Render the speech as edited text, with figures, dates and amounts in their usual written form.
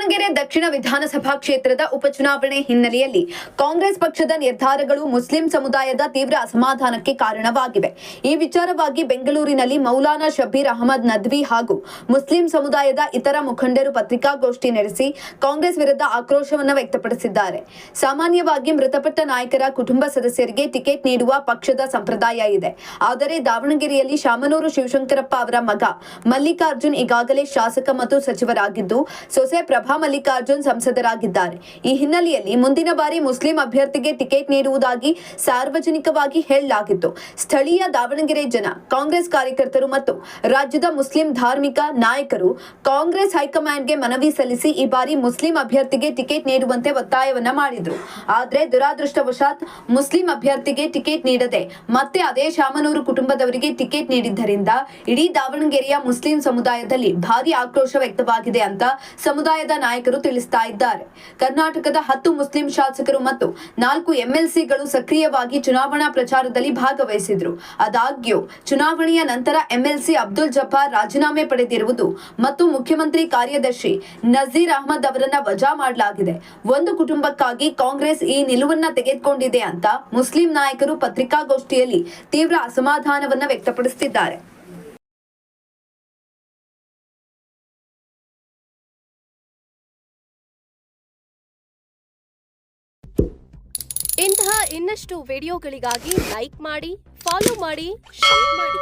ದಾವಣಗೆರೆ ದಕ್ಷಿಣ ವಿಧಾನಸಭಾ ಕ್ಷೇತ್ರದ ಉಪಚುನಾವಣೆ ಹಿನ್ನೆಲೆಯಲ್ಲಿ ಕಾಂಗ್ರೆಸ್ ಪಕ್ಷದ ನಿರ್ಧಾರಗಳು ಮುಸ್ಲಿಂ ಸಮುದಾಯದ ತೀವ್ರ ಅಸಮಾಧಾನಕ್ಕೆ ಕಾರಣವಾಗಿವೆ. ಈ ವಿಚಾರವಾಗಿ ಬೆಂಗಳೂರಿನಲ್ಲಿ ಮೌಲಾನಾ ಶಬೀರ್ ಅಹಮದ್ ನದ್ವಿ ಹಾಗೂ ಮುಸ್ಲಿಂ ಸಮುದಾಯದ ಇತರ ಮುಖಂಡರು ಪತ್ರಿಕಾಗೋಷ್ಠಿ ನಡೆಸಿ ಕಾಂಗ್ರೆಸ್ ವಿರುದ್ಧ ಆಕ್ರೋಶವನ್ನು ವ್ಯಕ್ತಪಡಿಸಿದ್ದಾರೆ. ಸಾಮಾನ್ಯವಾಗಿ ಮೃತಪಟ್ಟ ನಾಯಕರ ಕುಟುಂಬ ಸದಸ್ಯರಿಗೆ ಟಿಕೆಟ್ ನೀಡುವ ಪಕ್ಷದ ಸಂಪ್ರದಾಯ ಇದೆ. ಆದರೆ ದಾವಣಗೆರೆಯಲ್ಲಿ ಶಾಮನೂರು ಶಿವಶಂಕರಪ್ಪ ಅವರ ಮಗ ಮಲ್ಲಿಕಾರ್ಜುನ್ ಈಗಾಗಲೇ ಶಾಸಕ ಮತ್ತು ಸಚಿವರಾಗಿದ್ದು, ಸೊಸೆ ಪ್ರಭಾ ಮಲ್ಲಿಕಾರ್ಜುನ್ ಸಂಸದರಾಗಿದ್ದಾರೆ. ಈ ಹಿನ್ನೆಲೆಯಲ್ಲಿ ಮುಂದಿನ ಬಾರಿ ಮುಸ್ಲಿಂ ಅಭ್ಯರ್ಥಿಗೆ ಟಿಕೆಟ್ ನೀಡುವುದಾಗಿ ಸಾರ್ವಜನಿಕವಾಗಿ ಹೇಳಲಾಗಿತ್ತು. ಸ್ಥಳೀಯ ದಾವಣಗೆರೆ ಜನ, ಕಾಂಗ್ರೆಸ್ ಕಾರ್ಯಕರ್ತರು ಮತ್ತು ರಾಜ್ಯದ ಮುಸ್ಲಿಂ ಧಾರ್ಮಿಕ ನಾಯಕರು ಕಾಂಗ್ರೆಸ್ ಹೈಕಮಾಂಡ್ಗೆ ಮನವಿ ಸಲ್ಲಿಸಿ ಈ ಬಾರಿ ಮುಸ್ಲಿಂ ಅಭ್ಯರ್ಥಿಗೆ ಟಿಕೆಟ್ ನೀಡುವಂತೆ ಒತ್ತಾಯವನ್ನ ಮಾಡಿದ್ರು. ಆದರೆ ದುರಾದೃಷ್ಟವಶಾತ್ ಮುಸ್ಲಿಂ ಅಭ್ಯರ್ಥಿಗೆ ಟಿಕೆಟ್ ನೀಡದೆ ಮತ್ತೆ ಅದೇ ಶಾಮನೂರು ಕುಟುಂಬದವರಿಗೆ ಟಿಕೆಟ್ ನೀಡಿದ್ದರಿಂದ ಇಡೀ ದಾವಣಗೆರೆಯ ಮುಸ್ಲಿಂ ಸಮುದಾಯದಲ್ಲಿ ಭಾರಿ ಆಕ್ರೋಶ ವ್ಯಕ್ತವಾಗಿದೆ ಅಂತ ಸಮುದಾಯದ ನಾಯಕರು ತಿಳಿಸ್ತಾ ಇದ್ದಾರೆ. ಕರ್ನಾಟಕದ 10 ಮುಸ್ಲಿಂ ಶಾಸಕರು ಮತ್ತು 4 ಎಂಎಲ್ಸಿಗಳು ಸಕ್ರಿಯವಾಗಿ ಚುನಾವಣಾ ಪ್ರಚಾರದಲ್ಲಿ ಭಾಗವಹಿಸಿದ್ರು. ಆದಾಗ್ಯೂ ಚುನಾವಣೆಯ ನಂತರ ಎಂಎಲ್ಸಿ ಅಬ್ದುಲ್ ಜಬ್ಬಾರ್ ರಾಜೀನಾಮೆ ಪಡೆದಿರುವುದು ಮತ್ತು ಮುಖ್ಯಮಂತ್ರಿ ಕಾರ್ಯದರ್ಶಿ ನಜೀರ್ ಅಹಮದ್ ಅವರನ್ನ ವಜಾ ಮಾಡಲಾಗಿದೆ. ಒಂದು ಕುಟುಂಬಕ್ಕಾಗಿ ಕಾಂಗ್ರೆಸ್ ಈ ನಿಲುವನ್ನ ತೆಗೆದುಕೊಂಡಿದೆ ಅಂತ ಮುಸ್ಲಿಂ ನಾಯಕರು ಪತ್ರಿಕಾಗೋಷ್ಠಿಯಲ್ಲಿ ತೀವ್ರ ಅಸಮಾಧಾನವನ್ನ ವ್ಯಕ್ತಪಡಿಸುತ್ತಿದ್ದಾರೆ. ಇಂತಹ ಇನ್ನಷ್ಟು ವಿಡಿಯೋಗಳಿಗಾಗಿ ಲೈಕ್ ಮಾಡಿ, ಫಾಲೋ ಮಾಡಿ, ಶೇರ್ ಮಾಡಿ.